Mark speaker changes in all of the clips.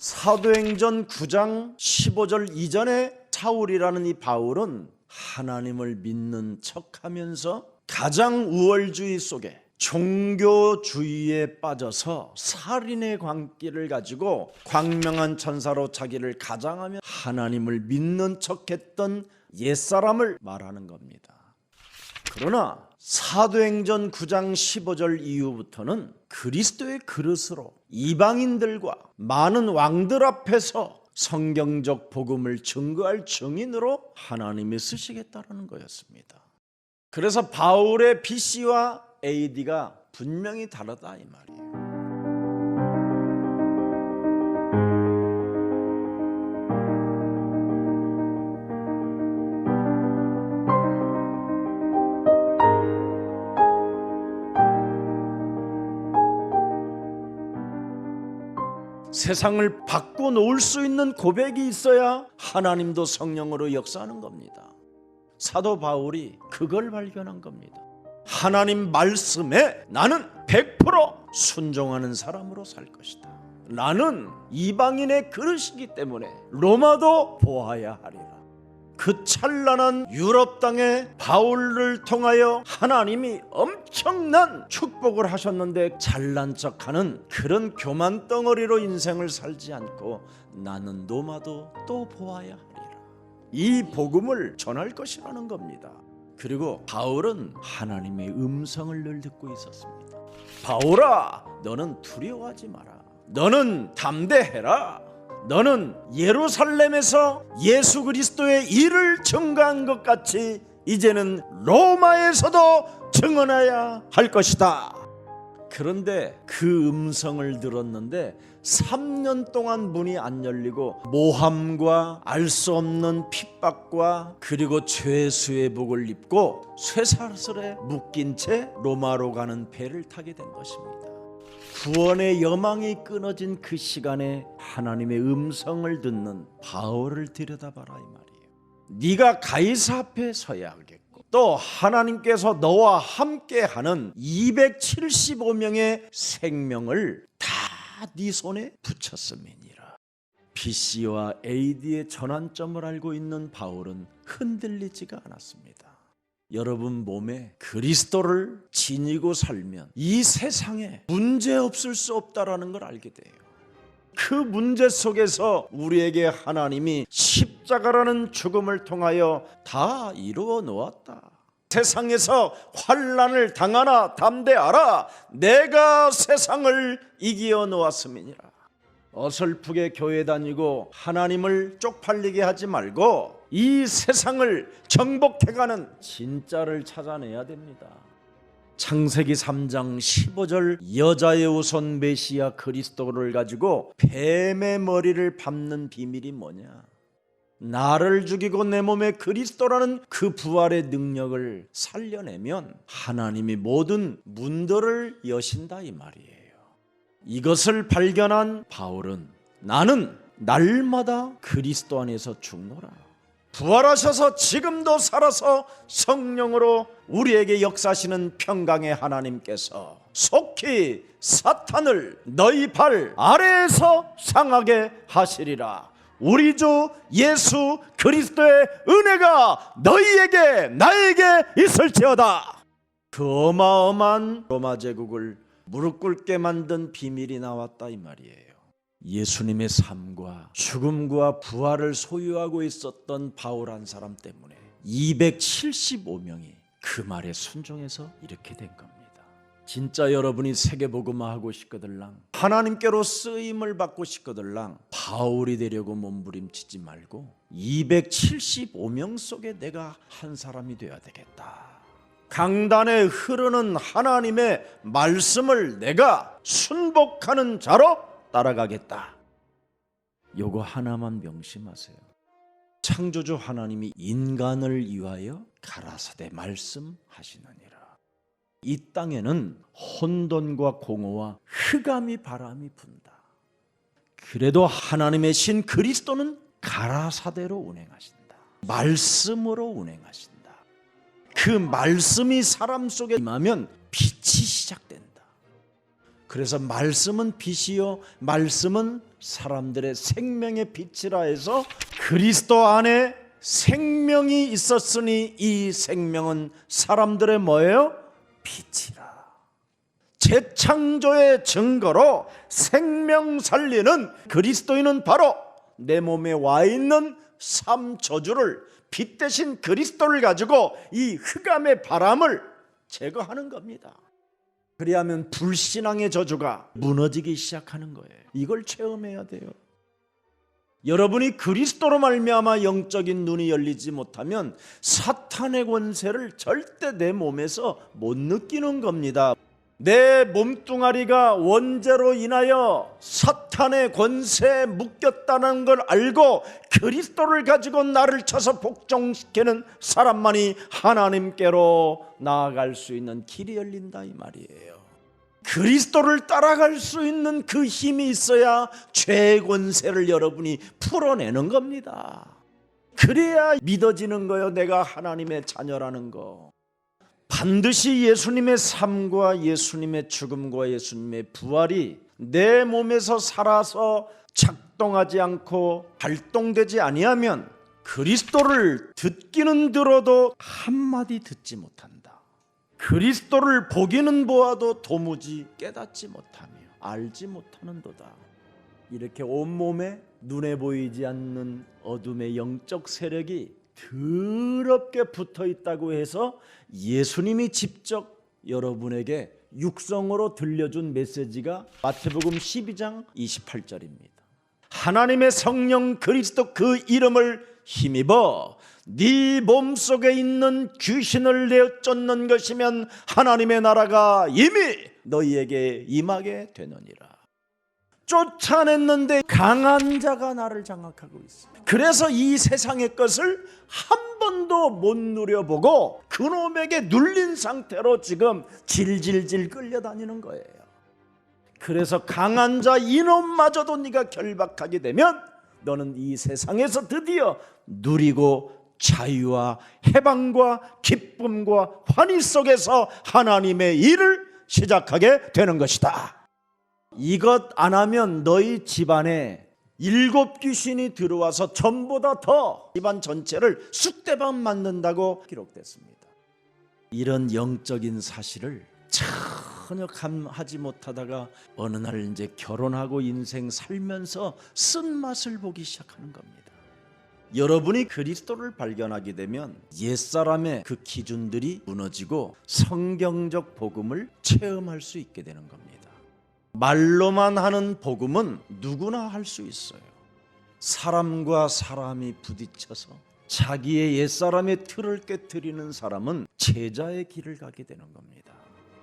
Speaker 1: 사도행전 9장 15절 이전에 사울이라는 이 바울은 하나님을 믿는 척하면서 가장 우월주의 속에 종교주의에 빠져서 살인의 광기를 가지고 광명한 천사로 자기를 가장하며 하나님을 믿는 척했던 옛사람을 말하는 겁니다. 그러나 사도행전 9장 15절 이후부터는 그리스도의 그릇으로 이방인들과 많은 왕들 앞에서 성경적 복음을 증거할 증인으로 하나님이 쓰시겠다는 거였습니다. 그래서 바울의 BC와 AD가 분명히 다르다 이 말이에요. 세상을 바꿔놓을 수 있는 고백이 있어야 하나님도 성령으로 역사하는 겁니다. 사도 바울이 그걸 발견한 겁니다. 하나님 말씀에 나는 100% 순종하는 사람으로 살 것이다. 나는 이방인의 그릇이기 때문에 로마도 보아야 하리라. 그 찬란한 유럽 땅에 바울을 통하여 하나님이 엄청난 축복을 하셨는데 잘난 척하는 그런 교만 덩어리로 인생을 살지 않고 나는 로마도 또 보아야 하리라. 이 복음을 전할 것이라는 겁니다. 그리고 바울은 하나님의 음성을 늘 듣고 있었습니다. 바울아, 너는 두려워하지 마라. 너는 담대해라. 너는 예루살렘에서 예수 그리스도의 일을 증거한 것 같이 이제는 로마에서도 증언해야 할 것이다. 그런데 그 음성을 들었는데 3년 동안 문이 안 열리고 모함과 알 수 없는 핍박과 그리고 죄수의 복을 입고 쇠사슬에 묶인 채 로마로 가는 배를 타게 된 것입니다. 구원의 여망이 끊어진 그 시간에 하나님의 음성을 듣는 바울을 들여다봐라 이 말이에요. 네가 가이사 앞에 서야 하겠고 또 하나님께서 너와 함께하는 275명의 생명을 다 네 손에 붙였음이니라. BC와 AD의 전환점을 알고 있는 바울은 흔들리지가 않았습니다. 여러분 몸에 그리스도를 지니고 살면 이 세상에 문제 없을 수 없다라는 걸 알게 돼요. 그 문제 속에서 우리에게 하나님이 십자가라는 죽음을 통하여 다 이루어 놓았다. 세상에서 환난을 당하나 담대하라. 내가 세상을 이겨 놓았음이니라. 어설프게 교회 다니고 하나님을 쪽팔리게 하지 말고 이 세상을 정복해가는 진짜를 찾아내야 됩니다. 창세기 3장 15절 여자의 우선 메시아 그리스도를 가지고 뱀의 머리를 밟는 비밀이 뭐냐? 나를 죽이고 내 몸에 그리스도라는 그 부활의 능력을 살려내면 하나님이 모든 문들을 여신다 이 말이에요. 이것을 발견한 바울은 나는 날마다 그리스도 안에서 죽노라. 부활하셔서 지금도 살아서 성령으로 우리에게 역사하시는 평강의 하나님께서 속히 사탄을 너희 발 아래에서 상하게 하시리라. 우리 주 예수 그리스도의 은혜가 너희에게 나에게 있을지어다. 그 어마어마한 로마 제국을 무릎 꿇게 만든 비밀이 나왔다 이 말이에요. 예수님의 삶과 죽음과 부활을 소유하고 있었던 바울 한 사람 때문에 275명이 그 말에 순종해서 이렇게 된 겁니다. 진짜 여러분이 세계복음화하고 싶거들랑 하나님께로 쓰임을 받고 싶거들랑 바울이 되려고 몸부림치지 말고 275명 속에 내가 한 사람이 되어야 되겠다. 강단에 흐르는 하나님의 말씀을 내가 순복하는 자로 따라가겠다. 요거 하나만 명심하세요. 창조주 하나님이 인간을 위하여 가라사대 말씀하시느니라. 이 땅에는 혼돈과 공허와 흑암이 바람이 분다. 그래도 하나님의 신 그리스도는 가라사대로 운행하신다. 말씀으로 운행하신다. 그 말씀이 사람 속에 임하면 빛이 시작된다. 그래서 말씀은 빛이요 말씀은 사람들의 생명의 빛이라 해서 그리스도 안에 생명이 있었으니 이 생명은 사람들의 뭐예요? 빛이라. 재창조의 증거로 생명 살리는 그리스도인은 바로 내 몸에 와 있는 삶 저주를 빛 대신 그리스도를 가지고 이 흑암의 바람을 제거하는 겁니다. 그리하면 불신앙의 저주가 무너지기 시작하는 거예요. 이걸 체험해야 돼요. 여러분이 그리스도로 말미암아 영적인 눈이 열리지 못하면 사탄의 권세를 절대 내 몸에서 못 느끼는 겁니다. 내 몸뚱아리가 원죄로 인하여 사탄의 권세에 묶였다는 걸 알고 그리스도를 가지고 나를 쳐서 복종시키는 사람만이 하나님께로 나아갈 수 있는 길이 열린다 이 말이에요. 그리스도를 따라갈 수 있는 그 힘이 있어야 죄의 권세를 여러분이 풀어내는 겁니다. 그래야 믿어지는 거예요. 내가 하나님의 자녀라는 거. 반드시 예수님의 삶과 예수님의 죽음과 예수님의 부활이 내 몸에서 살아서 작동하지 않고 발동되지 아니하면 그리스도를 듣기는 들어도 한마디 듣지 못한다. 그리스도를 보기는 보아도 도무지 깨닫지 못하며 알지 못하는도다. 이렇게 온몸에 눈에 보이지 않는 어둠의 영적 세력이 더럽게 붙어 있다고 해서 예수님이 직접 여러분에게 육성으로 들려준 메시지가 마태복음 12장 28절입니다. 하나님의 성령 그리스도 그 이름을 힘입어 네 몸속에 있는 귀신을 내어 쫓는 것이면 하나님의 나라가 이미 너희에게 임하게 되느니라. 쫓아냈는데 강한 자가 나를 장악하고 있어. 그래서 이 세상의 것을 한 번도 못 누려보고 그놈에게 눌린 상태로 지금 질질질 끌려다니는 거예요. 그래서 강한 자 이놈마저도 네가 결박하게 되면 너는 이 세상에서 드디어 누리고 자유와 해방과 기쁨과 환희 속에서 하나님의 일을 시작하게 되는 것이다. 이것 안 하면 너희 집안에 7 귀신이 들어와서 전보다 더 집안 전체를 쑥대밭 만든다고 기록됐습니다. 이런 영적인 사실을 전혀 감하지 못하다가 어느 날 이제 결혼하고 인생 살면서 쓴맛을 보기 시작하는 겁니다. 여러분이 그리스도를 발견하게 되면 옛사람의 그 기준들이 무너지고 성경적 복음을 체험할 수 있게 되는 겁니다. 말로만 하는 복음은 누구나 할 수 있어요. 사람과 사람이 부딪혀서 자기의 옛사람의 틀을 깨뜨리는 사람은 제자의 길을 가게 되는 겁니다.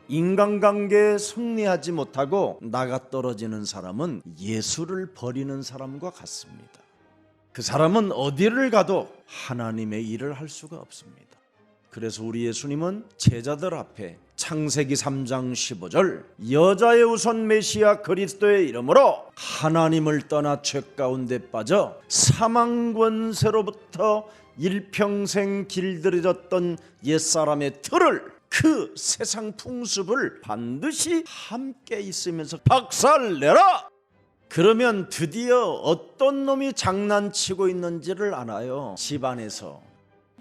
Speaker 1: 인간관계에 승리하지 못하고 나가 떨어지는 사람은 예수를 버리는 사람과 같습니다. 그 사람은 어디를 가도 하나님의 일을 할 수가 없습니다. 그래서 우리 예수님은 제자들 앞에 창세기 3장 15절 여자의 우선 메시아 그리스도의 이름으로 하나님을 떠나 죄 가운데 빠져 사망 권세로부터 일평생 길들여졌던 옛사람의 틀을 그 세상 풍습을 반드시 함께 있으면서 박살내라! 그러면 드디어 어떤 놈이 장난치고 있는지를 알아요. 집안에서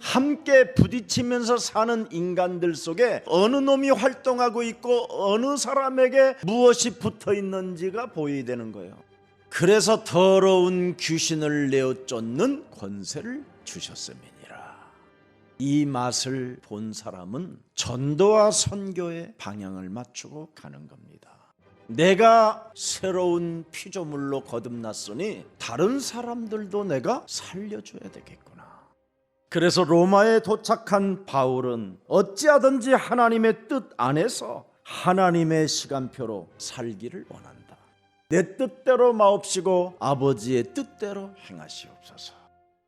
Speaker 1: 함께 부딪히면서 사는 인간들 속에 어느 놈이 활동하고 있고 어느 사람에게 무엇이 붙어 있는지가 보여야 되는 거예요. 그래서 더러운 귀신을 내어 쫓는 권세를 주셨음이니라. 이 맛을 본 사람은 전도와 선교의 방향을 맞추고 가는 겁니다. 내가 새로운 피조물로 거듭났으니 다른 사람들도 내가 살려줘야 되겠구나. 그래서 로마에 도착한 바울은 어찌하든지 하나님의 뜻 안에서 하나님의 시간표로 살기를 원한다. 내 뜻대로 마옵시고 아버지의 뜻대로 행하시옵소서.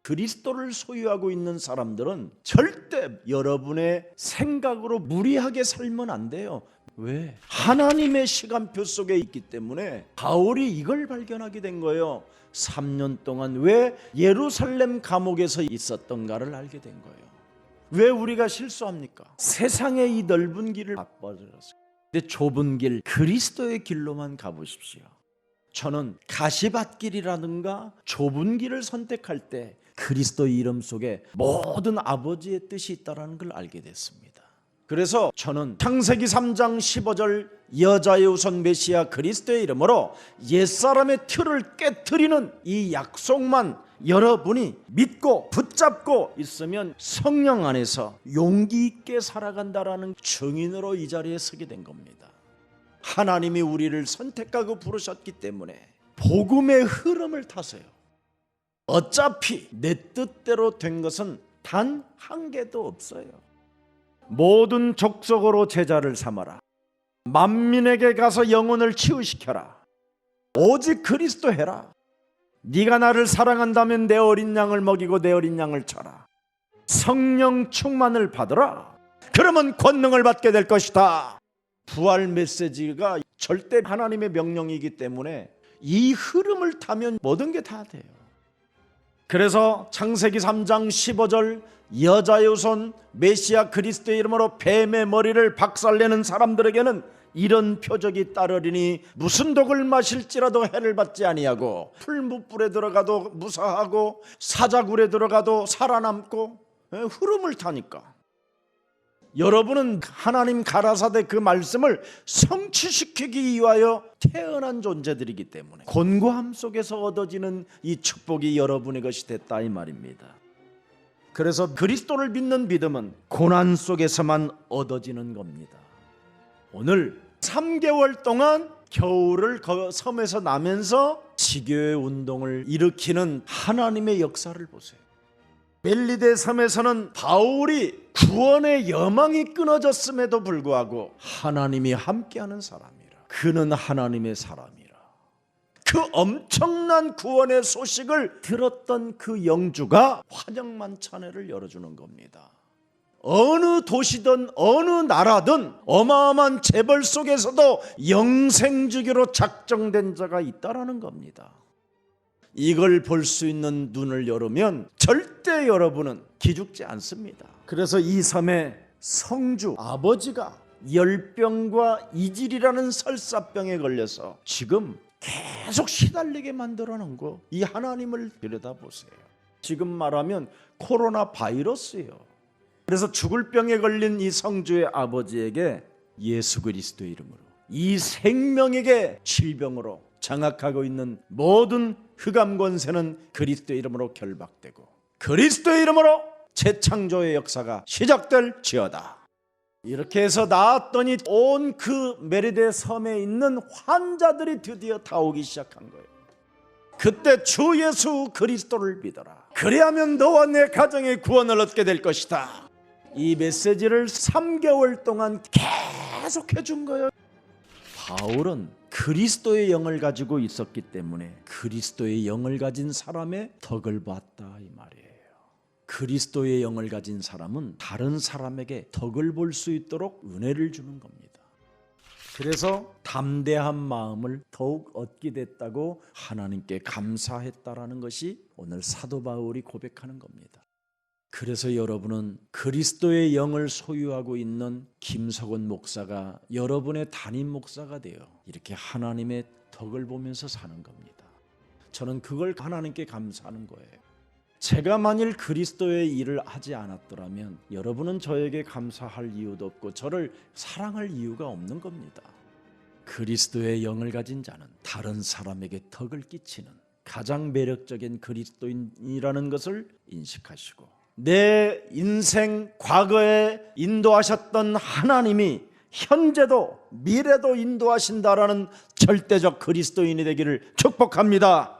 Speaker 1: 그리스도를 소유하고 있는 사람들은 절대 여러분의 생각으로 무리하게 살면 안 돼요. 왜? 하나님의 시간표 속에 있기 때문에 바울이 이걸 발견하게 된 거예요. 3년 동안 왜 예루살렘 감옥에서 있었던가를 알게 된 거예요. 왜 우리가 실수합니까? 세상의 이 넓은 길을 바빠들어서 근데 좁은 길, 그리스도의 길로만 가보십시오. 저는 가시밭길이라든가 좁은 길을 선택할 때 그리스도 이름 속에 모든 아버지의 뜻이 있다는 걸 알게 됐습니다. 그래서 저는 창세기 3장 15절 여자의 우선 메시아 그리스도의 이름으로 옛사람의 틀을 깨트리는 이 약속만 여러분이 믿고 붙잡고 있으면 성령 안에서 용기 있게 살아간다라는 증인으로 이 자리에 서게 된 겁니다. 하나님이 우리를 선택하고 부르셨기 때문에 복음의 흐름을 타세요. 어차피 내 뜻대로 된 것은 단 한 개도 없어요. 모든 족속으로 제자를 삼아라. 만민에게 가서 영혼을 치유시켜라. 오직 그리스도 해라. 네가 나를 사랑한다면 내 어린 양을 먹이고 내 어린 양을 쳐라. 성령 충만을 받으라. 그러면 권능을 받게 될 것이다. 부활 메시지가 절대 하나님의 명령이기 때문에 이 흐름을 타면 모든 게 다 돼요. 그래서 창세기 3장 15절 여자의 후손 메시아 그리스도의 이름으로 뱀의 머리를 박살내는 사람들에게는 이런 표적이 따르리니 무슨 독을 마실지라도 해를 받지 아니하고 풀무불에 들어가도 무사하고 사자굴에 들어가도 살아남고 흐름을 타니까 여러분은 하나님 가라사대 그 말씀을 성취시키기 위하여 태어난 존재들이기 때문에 곤고함 속에서 얻어지는 이 축복이 여러분의 것이 됐다 이 말입니다. 그래서 그리스도를 믿는 믿음은 고난 속에서만 얻어지는 겁니다. 오늘 3개월 동안 겨울을 섬에서 나면서 지교의 운동을 일으키는 하나님의 역사를 보세요. 멜리데 섬에서는 바울이 구원의 여망이 끊어졌음에도 불구하고 하나님이 함께하는 사람이라. 그는 하나님의 사람이라. 그 엄청난 구원의 소식을 들었던 그 영주가 환영만찬회를 열어주는 겁니다. 어느 도시든 어느 나라든 어마어마한 재벌 속에서도 영생주기로 작정된 자가 있다라는 겁니다. 이걸 볼 수 있는 눈을 열으면 절대 여러분은 기죽지 않습니다. 그래서 이 섬의 성주 아버지가 열병과 이질이라는 설사병에 걸려서 지금 계속 시달리게 만들어 놓은 거, 이 하나님을 들여다보세요. 지금 말하면 코로나 바이러스예요. 그래서 죽을 병에 걸린 이 성주의 아버지에게 예수 그리스도의 이름으로 이 생명에게 질병으로 장악하고 있는 모든 흑암 권세는 그리스도의 이름으로 결박되고 그리스도의 이름으로 재창조의 역사가 시작될지어다. 이렇게 해서 나았더니 온 그 메리데 섬에 있는 환자들이 드디어 다 오기 시작한 거예요. 그때 주 예수 그리스도를 믿어라. 그리하면 너와 내 가정의 구원을 얻게 될 것이다. 이 메시지를 3개월 동안 계속 해준 거예요. 바울은 그리스도의 영을 가지고 있었기 때문에 그리스도의 영을 가진 사람의 덕을 봤다 이 말이에요. 그리스도의 영을 가진 사람은 다른 사람에게 덕을 볼 수 있도록 은혜를 주는 겁니다. 그래서 담대한 마음을 더욱 얻게 됐다고 하나님께 감사했다라는 것이 오늘 사도 바울이 고백하는 겁니다. 그래서 여러분은 그리스도의 영을 소유하고 있는 김석원 목사가 여러분의 담임 목사가 되어 이렇게 하나님의 덕을 보면서 사는 겁니다. 저는 그걸 하나님께 감사하는 거예요. 제가 만일 그리스도의 일을 하지 않았더라면 여러분은 저에게 감사할 이유도 없고 저를 사랑할 이유가 없는 겁니다. 그리스도의 영을 가진 자는 다른 사람에게 덕을 끼치는 가장 매력적인 그리스도인이라는 것을 인식하시고 내 인생 과거에 인도하셨던 하나님이 현재도 미래도 인도하신다라는 절대적 그리스도인이 되기를 축복합니다.